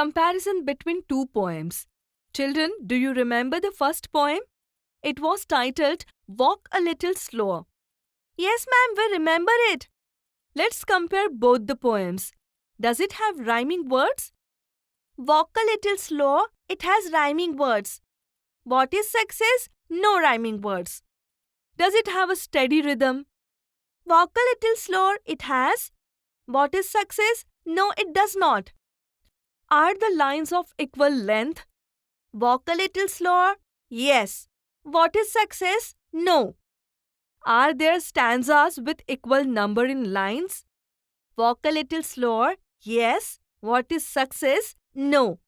Comparison between two poems. Children, do you remember the first poem? It was titled Walk a Little Slower. Yes, ma'am, we remember it. Let's compare both the poems. Does it have rhyming words? Walk a little slower, it has rhyming words. What is success? No rhyming words. Does it have a steady rhythm? Walk a little slower, it has. What is success? No, it does not. Are the lines of equal length? Walk a little slower? Yes. What is success? No. Are there stanzas with equal number in lines? Walk a little slower? Yes. What is success? No.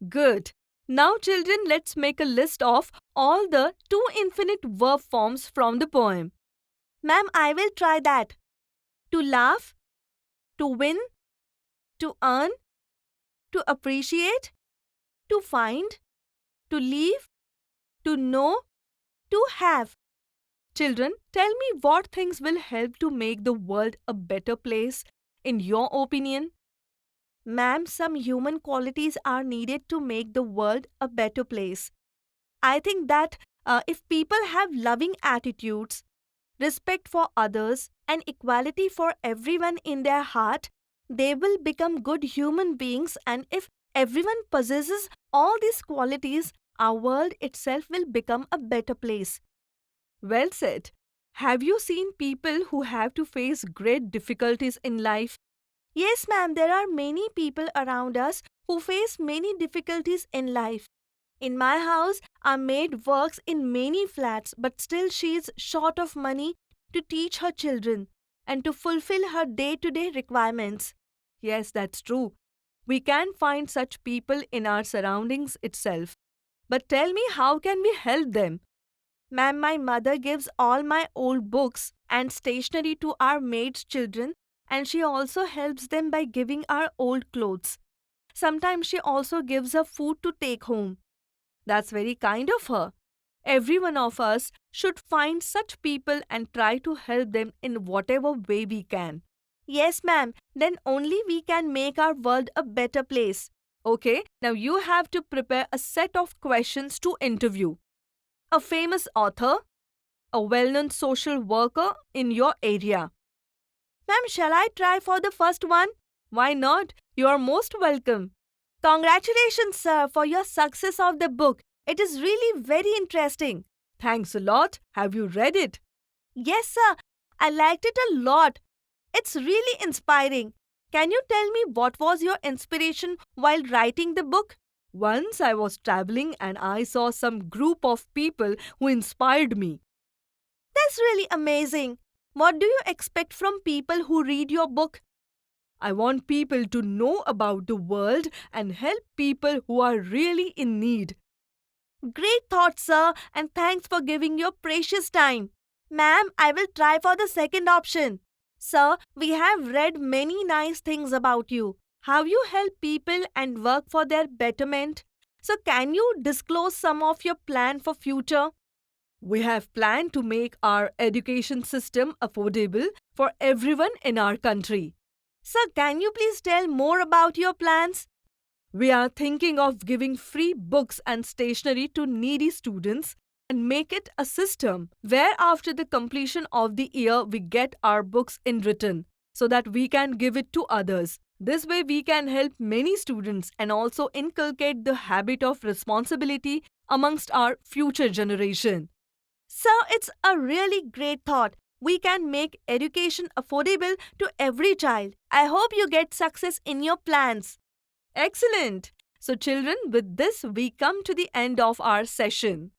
Good. Now, children, let's make a list of all the two infinite verb forms from the poem. Ma'am, I will try that. To laugh, to win, to earn, to appreciate, to find, to leave, to know, to have. Children, tell me what things will help to make the world a better place, in your opinion? Ma'am, some human qualities are needed to make the world a better place. I think that if people have loving attitudes, respect for others, and equality for everyone in their heart, they will become good human beings, and if everyone possesses all these qualities, our world itself will become a better place. Well said. Have you seen people who have to face great difficulties in life? Yes, ma'am, there are many people around us who face many difficulties in life. In my house, our maid works in many flats, but still she is short of money to teach her children and to fulfill her day-to-day requirements. Yes, that's true. We can find such people in our surroundings itself. But tell me, how can we help them? Ma'am, my mother gives all my old books and stationery to our maid's children, and she also helps them by giving our old clothes. Sometimes she also gives her food to take home. That's very kind of her. Every one of us should find such people and try to help them in whatever way we can. Yes, ma'am, then only we can make our world a better place. Okay, now you have to prepare a set of questions to interview. A famous author, a well-known social worker in your area. Ma'am, shall I try for the first one? Why not? You are most welcome. Congratulations, sir, for your success of the book. It is really very interesting. Thanks a lot. Have you read it? Yes, sir. I liked it a lot. It's really inspiring. Can you tell me what was your inspiration while writing the book? Once I was traveling and I saw some group of people who inspired me. That's really amazing. What do you expect from people who read your book? I want people to know about the world and help people who are really in need. Great thought, sir, and thanks for giving your precious time. Ma'am, I will try for the second option. Sir, we have read many nice things about you. How you help people and work for their betterment. So can you disclose some of your plan for future? We have planned to make our education system affordable for everyone in our country. Sir, can you please tell more about your plans? We are thinking of giving free books and stationery to needy students and make it a system where after the completion of the year we get our books in written so that we can give it to others. This way we can help many students and also inculcate the habit of responsibility amongst our future generation. Sir, it's a really great thought. We can make education affordable to every child. I hope you get success in your plans. Excellent. So children, with this we come to the end of our session.